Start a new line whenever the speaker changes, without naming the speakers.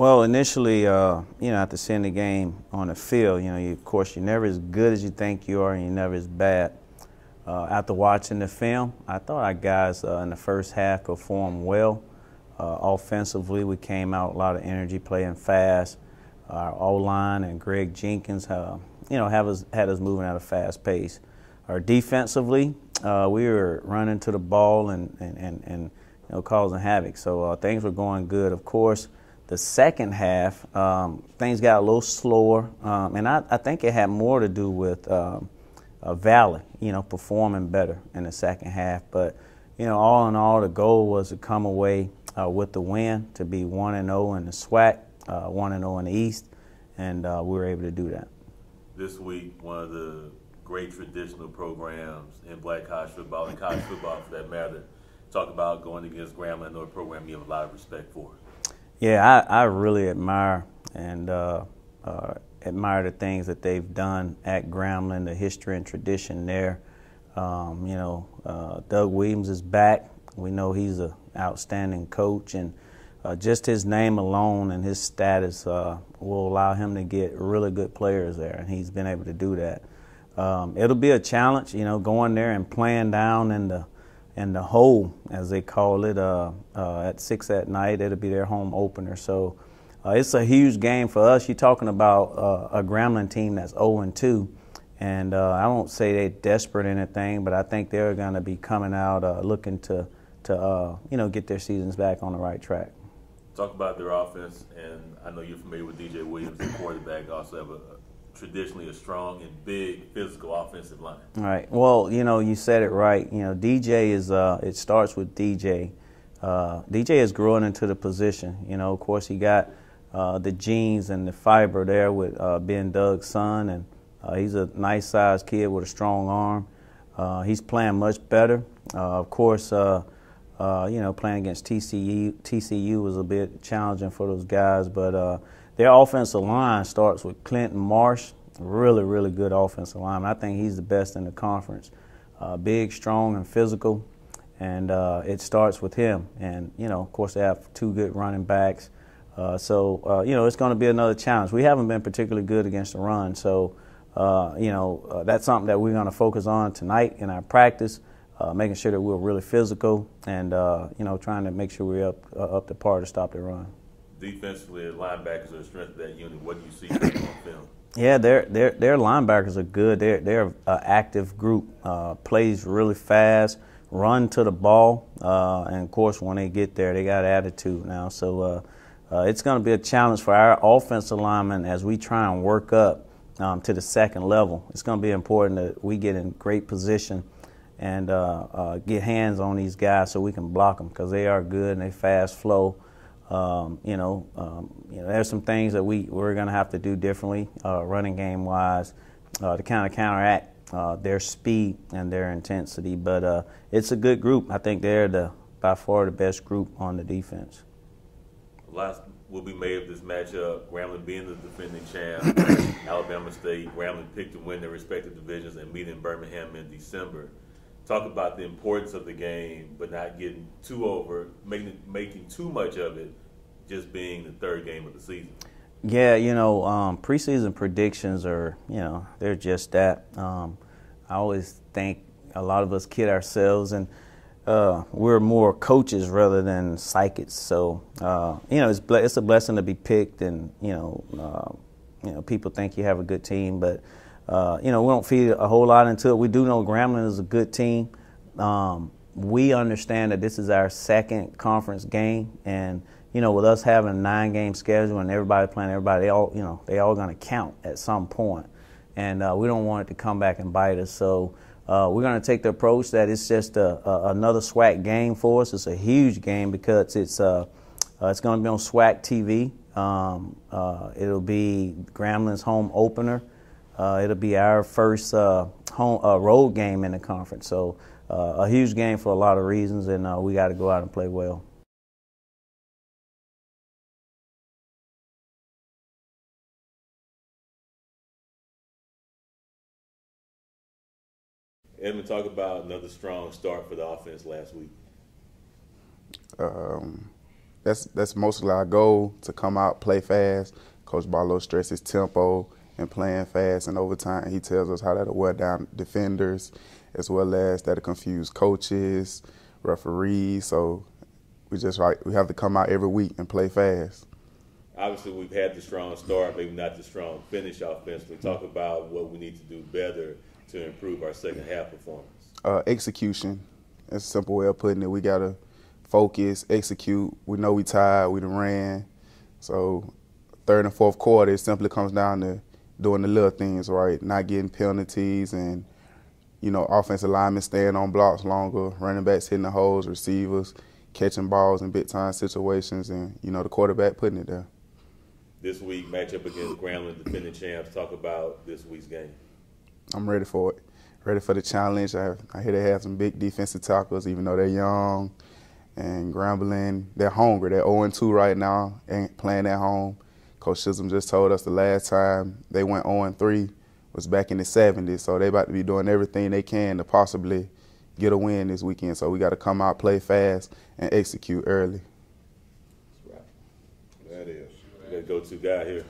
Well, initially, after seeing the game on the field, of course, you're never as good as you think you are, and you're never as bad. After watching the film, I thought our guys in the first half performed well. Offensively, we came out a lot of energy, playing fast. Our O-line and Greg Jenkins, had us moving at a fast pace. Defensively, we were running to the ball and causing havoc. So things were going good. Of course, the second half, things got a little slower, and I think it had more to do with Valley, performing better in the second half. But, all in all, the goal was to come away with the win, to be 1-0 in the SWAC, 1-0 in the East, and we were able to do that.
This week, one of the great traditional programs in black college football, and college football for that matter, talk about going against Grambling, another program you have a lot of respect for.
Yeah, I really admire the things that they've done at Grambling, the history and tradition there. Doug Williams is back. We know he's an outstanding coach, and just his name alone and his status will allow him to get really good players there, and he's been able to do that. It'll be a challenge, going there and playing down in the hole, as they call it, at 6 at night. It'll be their home opener. So it's a huge game for us. You're talking about a Grambling team that's 0-2, and I won't say they're desperate or anything, but I think they're going to be coming out looking to get their seasons back on the right track.
Talk about their offense, and I know you're familiar with DJ Williams, the quarterback. Also have traditionally a strong and big physical offensive line.
All right. Well, you said it right. DJ is it starts with DJ. DJ is growing into the position. Of course, he got the genes and the fiber there with being Doug's son, and he's a nice-sized kid with a strong arm. He's playing much better. Of course, playing against TCU was a bit challenging for those guys, but their offensive line starts with Clinton Marsh, really, really good offensive line. I think he's the best in the conference. Big, strong, and physical, and it starts with him. And, of course, they have two good running backs. So it's going to be another challenge. We haven't been particularly good against the run, so, that's something that we're going to focus on tonight in our practice, making sure that we're really physical and, trying to make sure we're up to par to stop the run.
Defensively, the linebackers are the strength of that unit. What do you see on film?
Yeah, their linebackers are good. They're an active group. Plays really fast, run to the ball, and of course when they get there, they got attitude now. So it's going to be a challenge for our offensive linemen as we try and work up to the second level. It's going to be important that we get in great position and get hands on these guys so we can block them, because they are good and they fast flow. There's some things that we're going to have to do differently, running game wise, to kind of counteract their speed and their intensity. But it's a good group. I think they're by far the best group on the defense.
Lots will be made of this matchup. Grambling being the defending champ, Alabama State. Grambling picked to win their respective divisions and meet in Birmingham in December. Talk about the importance of the game, but not getting too over, making too much of it, just being the third game of the season.
Yeah, preseason predictions are, they're just that. I always think a lot of us kid ourselves, and we're more coaches rather than psychics. So, it's a blessing to be picked, and people think you have a good team, but we don't feed a whole lot into it. We do know Grambling is a good team. We understand that this is our second conference game, and with us having a 9-game schedule and everybody playing everybody, they all going to count at some point, and we don't want it to come back and bite us. So we're going to take the approach that it's just another SWAC game for us. It's a huge game because it's going to be on SWAC TV. It'll be Grambling's home opener. It'll be our first road game in the conference. So a huge game for a lot of reasons, and we got to go out and play well.
Edmund, talk about another strong start for the offense last week.
that's mostly our goal, to come out, play fast. Coach Barlow stresses tempo and playing fast, and over time he tells us how that'll wear down defenders, as well as that'll confuse coaches, referees. So we have to come out every week and play fast.
Obviously, we've had the strong start, maybe not the strong finish offensively. Talk about what we need to do better to improve our second half performance.
Execution. That's a simple way of putting it. We got to focus, execute. We know we tired, we done ran. So third and fourth quarter, it simply comes down to doing the little things right, not getting penalties, and, offensive linemen staying on blocks longer, running backs hitting the holes, receivers catching balls in big-time situations, and, the quarterback putting it there.
This week, matchup against Grambling, defending champs. Talk about this week's game.
I'm ready for it. Ready for the challenge. I hear they have some big defensive tackles, even though they're young. And Grambling, they're hungry. They're 0-2 right now, and playing at home. Coach Chisholm just told us the last time they went 0-3 was back in the 70s. So they're about to be doing everything they can to possibly get a win this weekend. So we got to come out, play fast, and execute early.
That is. We got a go-to guy here.